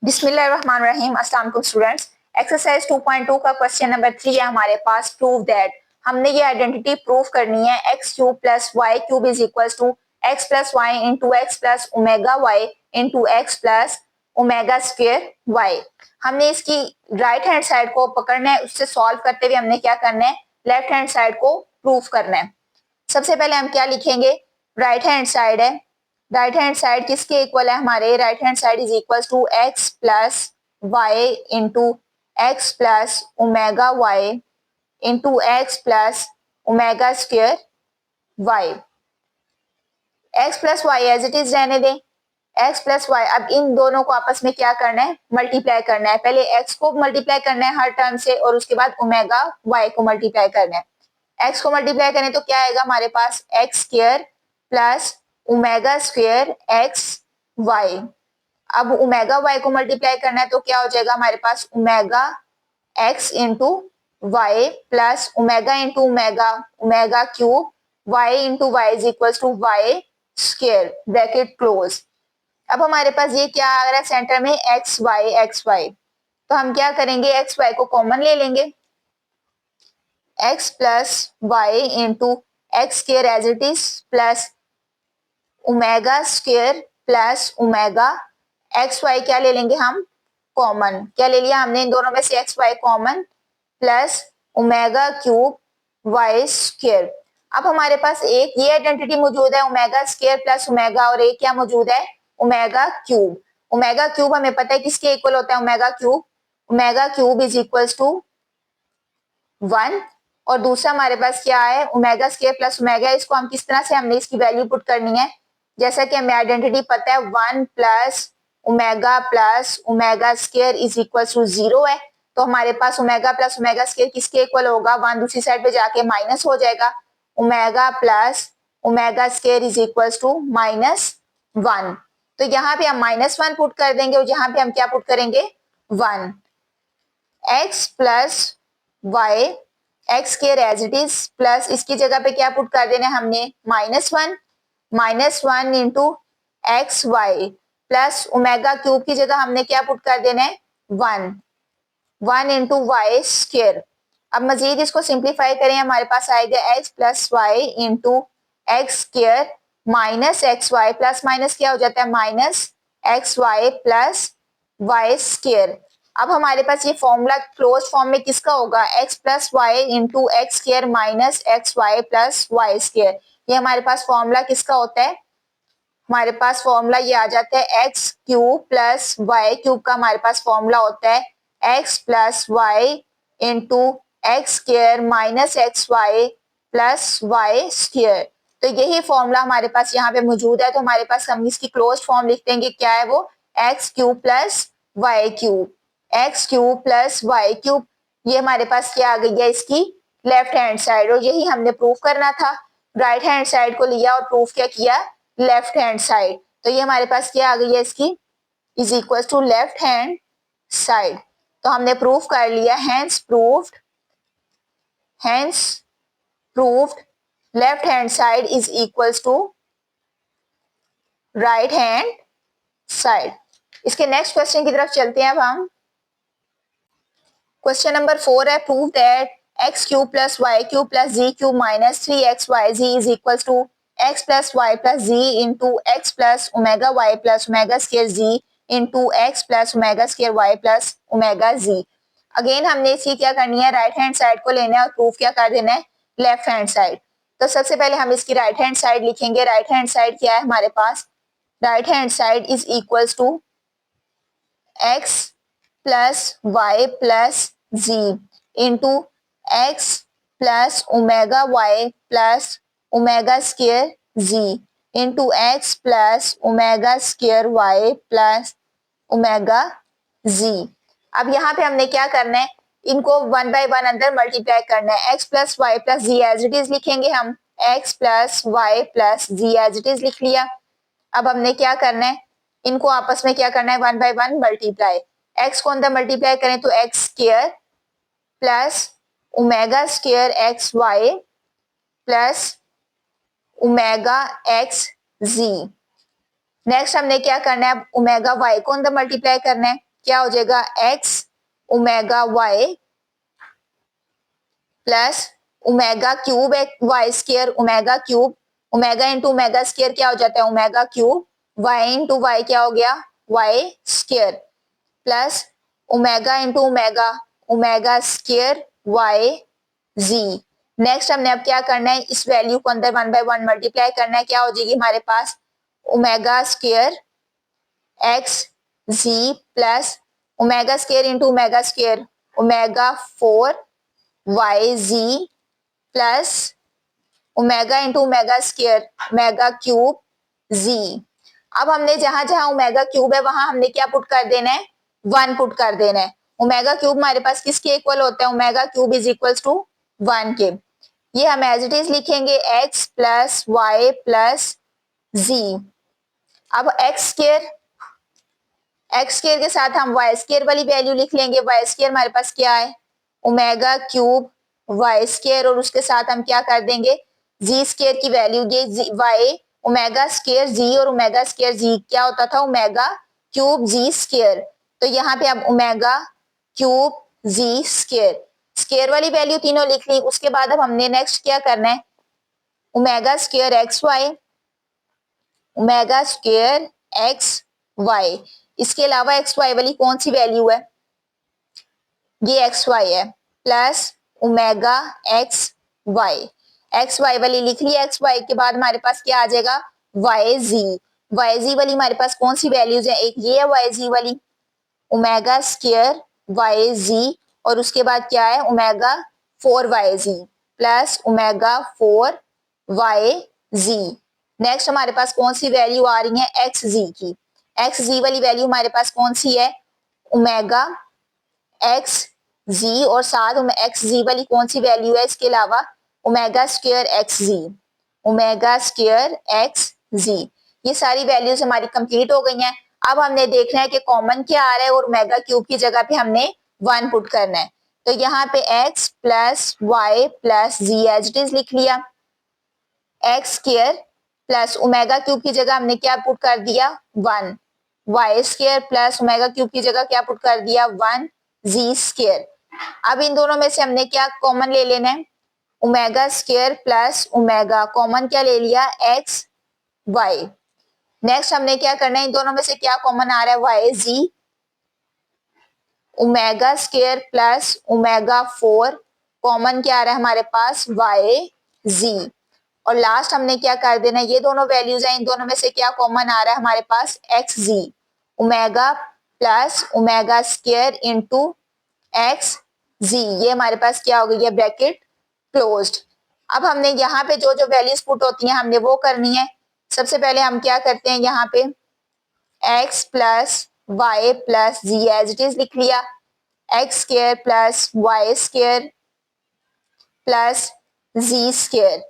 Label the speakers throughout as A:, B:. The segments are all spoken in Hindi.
A: बिस्मिल्लाहिर्रहमानिर्रहीम। अस्सलाम वालेकुम स्टूडेंट्स। एक्सरसाइज 2.2 का क्वेश्चन नंबर 3 है हमारे पास। प्रूव दैट, हमने ये आइडेंटिटी प्रूव करनी है x cube plus y cube is equal to x plus y into x plus omega y into x plus omega square y. हमने इसकी राइट हैंड साइड को पकड़ना है, उससे सॉल्व करते हुए हमने क्या करना है, लेफ्ट हैंड साइड को प्रूव करना है। सबसे पहले हम क्या लिखेंगे, राइट हैंड साइड है, राइट हैंड साइड किसके इक्वल है हमारे, right hand side is equal to x plus y into x plus omega y into x plus omega square y. X plus y as it is रहने दें, एक्स प्लस वाई। अब इन दोनों को आपस में क्या करना है, मल्टीप्लाई करना है। पहले एक्स को मल्टीप्लाई करना है हर टर्म से और उसके बाद ओमेगा वाई को मल्टीप्लाई करना है। एक्स को मल्टीप्लाई करें तो क्या आएगा हमारे पास, x square plus omega square x y. अब ओमेगा वाई को मल्टीप्लाई करना है तो क्या हो जाएगा हमारे पास, omega x into y plus omega into omega, omega cube y into y is equal to y square, bracket close. अब हमारे पास ये क्या आ रहा है सेंटर में, एक्स वाई। तो हम क्या करेंगे, एक्स वाई को कॉमन ले लेंगे, x plus y into x square as it is plus omega square plus omega x y क्या ले लेंगे हम, कॉमन। क्या ले लिया हमने इन दोनों में से, x y common plus omega cube y square. अब हमारे पास एक ये आइडेंटिटी मौजूद है ओमेगा स्क्वायर प्लस ओमेगा, और एक क्या मौजूद है, ओमेगा क्यूब। ओमेगा क्यूब हमें पता है किसके इक्वल होता है, omega cube is equal to 1। और दूसरा हमारे पास क्या है, ओमेगा स्क्वायर प्लस ओमेगा। इसको हम किस तरह से, हमने इसकी वैल्यू पुट करनी है, जैसा कि हमें आइडेंटिटी पता है 1 plus omega square is equal to 0 है। तो हमारे पास ओमेगा प्लस ओमेगा स्क्वायर किसके इक्वल होगा, 1 दूसरी साइड पे जाके माइनस हो जाएगा, omega plus omega square is equal to -1। तो यहाँ पे हम -1 पुट कर देंगे और यहाँ पे हम क्या पुट करेंगे, 1। X plus y, x square as it is plus इसकी जगह पे क्या पुट कर देना है हमने, -1 into x y plus omega cube की जगह हमने क्या पुट कर देना है, 1 इंटू वाई स्क्वायर। अब मजीद इसको सिंप्लीफाई करें, हमारे पास आएगा x plus y into x square minus x y, plus minus क्या हो जाता है, minus x y plus y square. अब हमारे पास ये फॉर्मूला क्लोज फॉर्म में किसका होगा, x plus y into x square minus x y plus y square. ये हमारे पास फॉर्मूला किसका होता है, हमारे पास फॉर्मूला ये आ जाता है x cube plus y cube का हमारे पास फॉर्मूला होता है x plus y into x square minus x y plus y square. तो यही फॉर्मूला हमारे पास यहाँ पे मौजूद है। तो हमारे पास हम इसकी क्लोज फॉर्म लिख देंगे, क्या है वो, x cube plus y cube, x cube plus y cube. ये हमारे पास क्या आ गई है, इसकी लेफ्ट हैंड साइड, और यही हमने प्रूव करना था। राइट हैंड साइड को लिया और प्रूफ क्या किया, लेफ्ट हैंड साइड। तो ये हमारे पास क्या आ गई है इसकी, is equal to left hand side. तो हमने प्रूफ कर लिया, hence proved left hand side is equal to right hand side. इसके नेक्स्ट क्वेश्चन की तरफ चलते हैं अब हम। क्वेश्चन नंबर 4 है, prove that x cube plus y cube plus z cube minus 3xyz is equal to x plus y plus z into x plus omega y plus omega square z into x plus omega square y plus omega z. Again हमने इसकी क्या करनी है, राइट हैंड साइड को लेना है और प्रूफ क्या कर देना है, लेफ्ट हैंड साइड। तो सबसे पहले हम इसकी राइट हैंड साइड लिखेंगे। राइट हैंड साइड क्या है हमारे पास, right hand side is equal to x plus y plus z into x plus omega y plus omega square z into x plus omega square y plus omega z. अब यहाँ पे हमने क्या करना है, इनको 1 बाय 1 अंदर मल्टीप्लाई करना है। X plus y plus z as it is लिखेंगे हम, x plus y plus z as it is लिख लिया। अब हमने क्या करना है, इनको आपस में क्या करना है, 1 बाय 1 मल्टीप्लाई। एक्स को अंदर मल्टीप्लाई करें तो x square plus omega square x y plus omega x z. Next हमने क्या करना है, ओमेगा वाई को अंदर मल्टीप्लाई करना है। क्या हो जाएगा x omega y plus omega cube y square omega cube, omega into omega square क्या हो जाता है omega cube, y into y क्या हो गया y square plus omega into omega omega square y z. Next हमने अब क्या करना है, इस वैल्यू को अंदर 1/1 मल्टीप्लाई करना है, क्या हो जाएगी हमारे पास omega square x z plus omega square into omega square omega 4 y z plus omega into omega square omega cube z. अब हमने जहां जहां ओमेगा क्यूब है वहां हमने क्या पुट कर देना है 1 पुट कर देना है। ओमेगा क्यूब हमारे पास किसके इक्वल होता है, omega cube is equal to 1 के। ये हम एज इट इज लिखेंगे x plus y plus z. अब एक्स स्केयर के साथ हम वाई स्केयर वाली वैल्यू लिख लेंगे। वाई स्केयर हमारे पास क्या है ओमेगा क्यूब वाई स्केयर और उसके साथ हम क्या कर देंगे जी स्केयर की वैल्यू, ये वाई ओमेगा स्केयर जी और ओमेगा स्केयर जी क्या होता था ओमेगा क्यूब जी स्केयर। तो यहाँ पे अब ओमेगा क्यूब जी स्केयर स्केयर वाली वैल्यू तीनों लिख ली। उसके बाद अब हमने नेक्स्ट क्या करना है omega square x y omega square x y. इसके अलावा एक्स वाई वाली कौन सी वैल्यू है, ये एक्स वाई है प्लस ओमेगा एक्स वाई वाली लिख ली। एक्स वाई के बाद हमारे पास क्या आ जाएगा वाई जी वाली हमारे पास कौन सी वैल्यूज है, एक ये है वाई जी वाली ओमेगा स्केयर वाई जी और उसके बाद क्या है omega 4 y z plus omega 4 y z. Next हमारे पास कौन सी वैल्यू आ रही है एक्स जी की, एक्स जी वाली वैल्यू हमारे पास कौन सी है ओमेगा एक्स जी और साथ में एक्स जी वाली कौन सी वैल्यू है इसके अलावा omega square x z omega square x z. ये सारी वैल्यूज हमारी कंप्लीट हो गई हैं। अब हमने देखना है कि कॉमन क्या आ रहा है और ओमेगा क्यूब की जगह पे हमने 1 पुट करना है। तो यहाँ पे x plus y plus z as it is लिख लिया, x square plus omega cube की जगह हमने क्या पुट कर दिया 1, y square plus omega cube की जगह क्या पुट कर दिया 1 जी स्क्वायर। अब इन दोनों में से हमने क्या कॉमन ले लेना है omega square plus omega common क्या ले लिया एक्स वाई। नेक्स्ट हमने क्या करना है इन दोनों में से क्या कॉमन आ रहा है y z omega square plus omega 4 common क्या आ रहा है हमारे पास वाई जी और लास्ट हमने क्या कर देना ये दोनों वैल्यूज हैं इन दोनों में से क्या कॉमन आ रहा है हमारे पास x z omega plus omega square into x z. ये हमारे पास क्या हो गई है ब्रैकेट क्लोज्ड। अब हमने यहाँ पे जो जो वैल्यूज पुट होती हैं हमने वो करनी है। सबसे पहले हम क्या करते हैं यहाँ पे x plus y plus z as it is लिख लिया, x square plus y square plus z square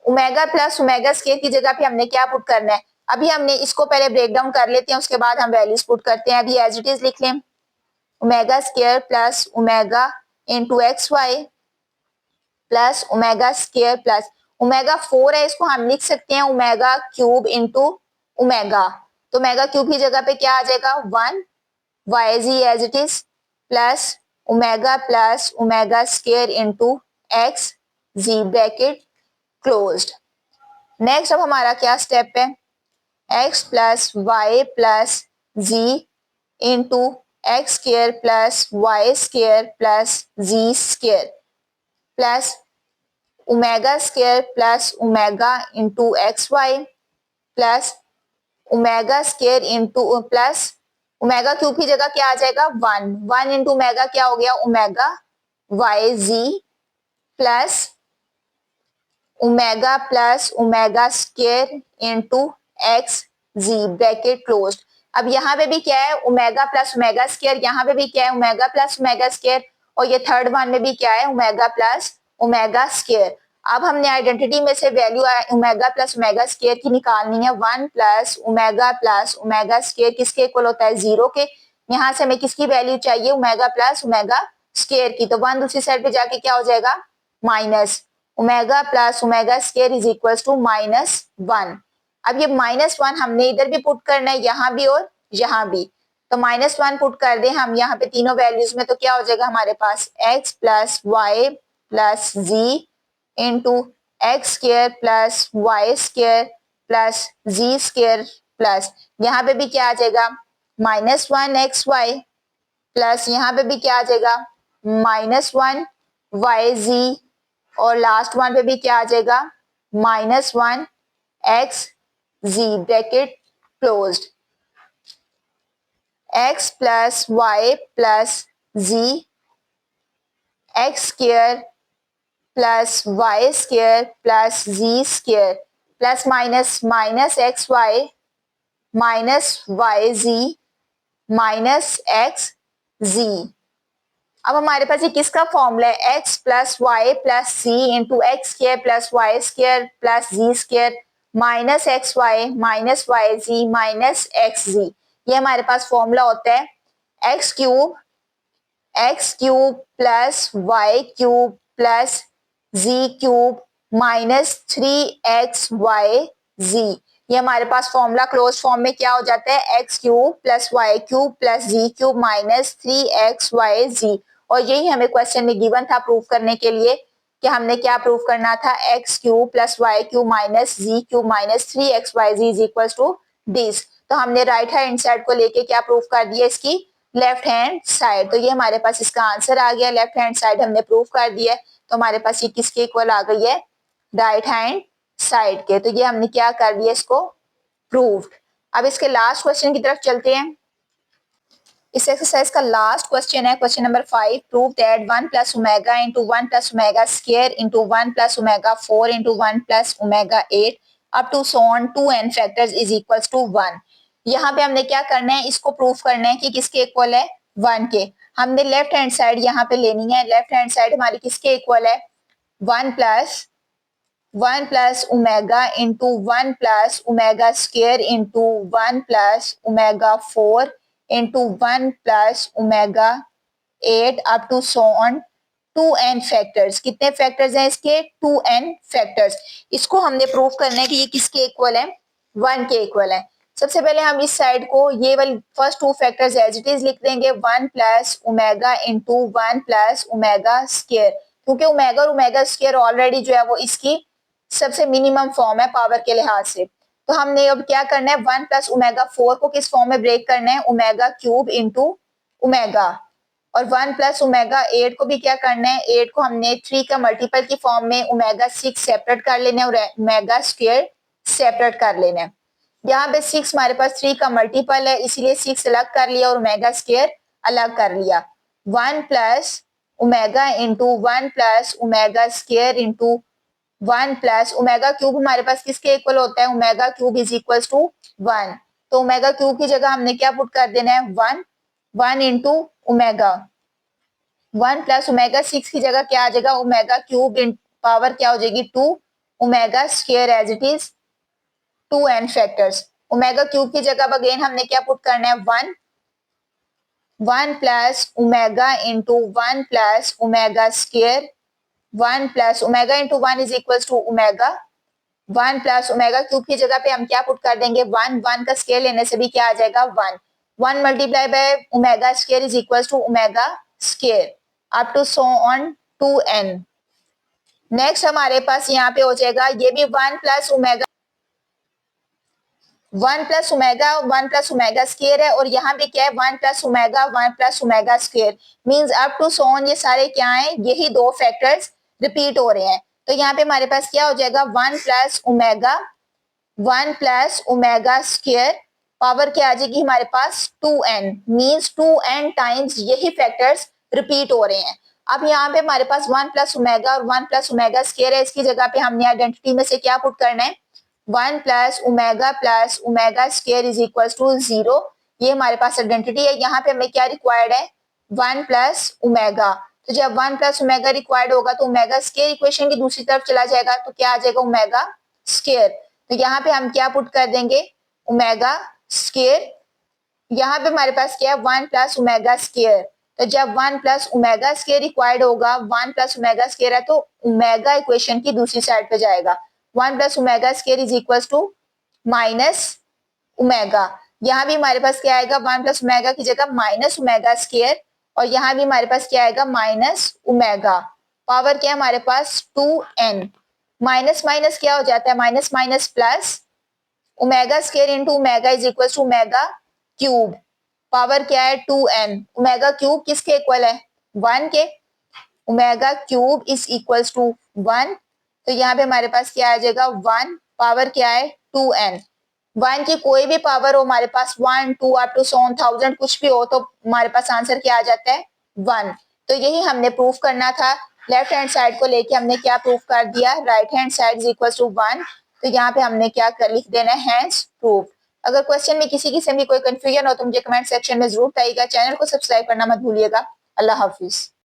A: omega plus omega square की जगह पे हमने क्या पुट करना है, अभी हमने इसको पहले ब्रेक डाउन कर लेते हैं उसके बाद हम वैल्यूज पुट करते हैं। अभी एज इट इज लिख लें omega square plus omega into x y plus omega square plus omega 4 है इसको हम लिख सकते हैं ओमेगा क्यूब इंटू ओमेगा। तो ओमेगा क्यूब की जगह पे क्या आ जाएगा 1 y z as it is plus omega square into x z bracket closed. Next अब हमारा क्या स्टेप है x plus y plus z into x square plus y square plus z square plus omega square plus omega into x y plus omega square into plus omega cube की जगह क्या आ जाएगा 1 इंटू ओमेगा क्या हो गया omega y z plus omega plus omega square into x z bracket closed. अब यहाँ पे भी क्या है ओमेगा प्लस ओमेगा स्क्वायर, यहाँ पे भी क्या है ओमेगा प्लस ओमेगा स्क्वायर और ये थर्ड वन में भी क्या है ओमेगा प्लस ओमेगा स्क्वायर। अब हमने आइडेंटिटी में से value omega plus omega square की निकालनी है 1 प्लस ओमेगा स्क्वायर किसके इक्वल होता है 0 के। यहाँ से हमें किसकी वैल्यू चाहिए ओमेगा प्लस ओमेगा स्क्वायर की, तो 1 दूसरी साइड पे जाके क्या हो जाएगा minus omega plus omega square is equal to -1। अब ये -1 हमने इधर भी पुट करना है यहाँ भी और यहाँ भी। तो -1 पुट कर दें हम यहाँ पे तीनों वैल्यूज में, तो क्या हो जाएगा हमारे पास x plus y plus z into x square plus y square plus z square plus यहाँ पे भी क्या आ जाएगा -1 xy प्लस यहाँ पे भी क्या आ जाएगा -1 yz और लास्ट वन पे भी क्या आ जाएगा -1 xz bracket closed x plus y plus z x square plus y square plus z square plus minus x y minus y z minus x z. अब हमारे पास ये किसका फॉर्मूला है x plus y plus c into x square plus y square plus z square minus x y z minus x z. ये हमारे पास फॉर्मूला होता है x cube plus y cube plus z cube minus 3xyz। ये हमारे पास फॉर्मूला क्लोज फॉर्म में क्या हो जाता है x cube plus y cube plus z cube minus 3xyz। और यही हमें क्वेश्चन में गिवन था प्रूफ करने के लिए कि हमने क्या प्रूफ करना था x cube plus y cube minus z cube minus 3xyz is equal to this. तो हमने राइट हैंड साइड को लेके क्या प्रूफ कर दिया इसकी लेफ्ट हैंड साइड। तो ये हमारे पास इसका आंसर आ गया, लेफ्ट हैंड साइड हमने प्रूफ कर दिया है। तो हमारे पास ये किसके इक्वल आ गई है राइट हैंड साइड के। तो ये हमने क्या कर दिया इसको प्रूव्ड। अब इसके लास्ट क्वेश्चन की तरफ चलते हैं। इस एक्सरसाइज का लास्ट क्वेश्चन है question number 5। Prove that 1 plus omega into 1 plus omega square into 1 plus omega 4 into 1 plus omega 8 up to so on 2n factors is equals to 1। यहाँ पे हमने क्या करना है इसको प्रूफ करना है कि किसके इक्वल है 1 के। हमने लेफ्ट हैंड साइड यहाँ पे लेनी है। लेफ्ट हैंड साइड हमारी किसके इक्वल है 1 plus omega into 1 plus omega square into 1 plus omega 4 into 1 plus omega 8 up to so on 2n factors. कितने फैक्टर्स हैं इसके 2n फैक्टर्स। इसको हमने प्रूफ करना है कि ये किसके इक्वल है 1 के इक्वल है। सबसे पहले हम इस साइड को ये वाली first two factors as it is लिख देंगे 1 plus omega into 1 plus omega square, क्योंकि ओमेगा और ओमेगा स्क्वायर ऑलरेडी जो है वो इसकी सबसे मिनिमम फॉर्म है पावर के लिहाज से। तो हमने अब क्या करना है 1 प्लस ओमेगा 4 को किस फॉर्म में ब्रेक करना है ओमेगा क्यूब इंटू ओमेगा, और 1 प्लस ओमेगा 8 को भी क्या करना है 8 को हमने 3 का मल्टीपल की फॉर्म में ओमेगा 6 सेपरेट कर लेना है और ओमेगा स्क्वायर सेपरेट कर लेना है। यहाँ पे 6 हमारे पास 3 का मल्टीपल है इसीलिए 6 अलग कर लिया और ओमेगा स्क्वायर अलग कर लिया। 1 plus omega into 1 plus omega square into 1 plus omega cube हमारे पास किसके इक्वल होता है omega cube is equal to 1। तो ओमेगा क्यूब की जगह हमने क्या पुट कर देना है 1 इंटू ओमेगा 1 प्लस ओमेगा 6 की जगह क्या आ जाएगा ओमेगा क्यूब पावर क्या हो जाएगी 2 omega square as it is 2n factors. Omega cube की जगह अगेन हमने क्या पुट करना है 1 plus omega into 1 plus omega square 1 plus omega into 1 is equal to omega 1 plus omega cube की जगह पे हम क्या पुट कर देंगे 1 का स्क्वायर लेने से भी क्या आ जाएगा 1 multiply by omega square is equal to omega square up to so on 2n। Next हमारे पास यहाँ पे हो जाएगा ये भी 1 प्लस ओमेगा स्क्वायर है और यहाँ पे क्या है 1 plus omega square means up to so on ये सारे क्या हैं यही दो फैक्टर्स रिपीट हो रहे हैं। तो यहाँ पे हमारे पास क्या हो जाएगा 1 प्लस ओमेगा स्क्वायर पावर क्या आ जाएगी हमारे पास 2n मींस 2n टाइम्स यही फैक्टर्स रिपीट हो रहे हैं। अब यहाँ पे हमारे पास 1 प्लस ओमेगा और 1 प्लस ओमेगा स्क्वायर है, इसकी जगह पे हमने आइडेंटिटी में से क्या पुट करना है 1 plus omega square is equal to 0। ये हमारे पास आइडेंटिटी है। यहाँ पे हमें क्या रिक्वायर्ड है 1 प्लस ओमेगा। तो जब 1 प्लस ओमेगा रिक्वायर्ड होगा तो ओमेगा स्क्वायर इक्वेशन की दूसरी तरफ चला जाएगा तो क्या आ जाएगा ओमेगा स्क्वायर। तो यहाँ पे हम क्या पुट कर देंगे ओमेगा स्क्वायर। यहाँ पे हमारे पास क्या है 1 प्लस ओमेगा स्क्वायर। तो जब 1 प्लस ओमेगा स्क्वायर रिक्वायर्ड होगा 1 प्लस ओमेगा स्क्वायर है तो ओमेगा इक्वेशन की दूसरी साइड पे जाएगा 1 plus omega square is equal to minus omega. यहाँ भी हमारे पास क्या आएगा, 1 प्लस ओमेगा की जगह माइनस ओमेगा स्क्वायर, और यहाँ भी हमारे पास क्या आएगा, माइनस ओमेगा। पावर क्या है हमारे पास, 2n। माइनस माइनस क्या हो जाता है, minus minus plus, omega square into omega is equal to omega cube. Power क्या है, 2n। ओमेगा क्यूब किसके इक्वल है, 1 के। Omega cube is equal to 1, तो यहाँ पे हमारे पास क्या आ जाएगा, 1। पावर क्या है, 2n। 1 की कोई भी पावर हो हमारे पास, 1 2 अप टू 100,000 कुछ भी हो, तो हमारे पास आंसर क्या आ जाता है, 1। तो यही हमने प्रूफ करना था। लेफ्ट हैंड साइड को लेके हमने क्या प्रूफ कर दिया, right hand side is equal to 1। तो यहाँ पे हमने क्या कर लिख देना है, हैंस प्रूफ। अगर क्वेश्चन में किसी किस्म की कोई कंफ्यूजन हो तो मुझे कमेंट सेक्शन में जरूर बताइएगा। चैनल को सब्सक्राइब करना मत भूलिएगा। अल्लाह हाफिज।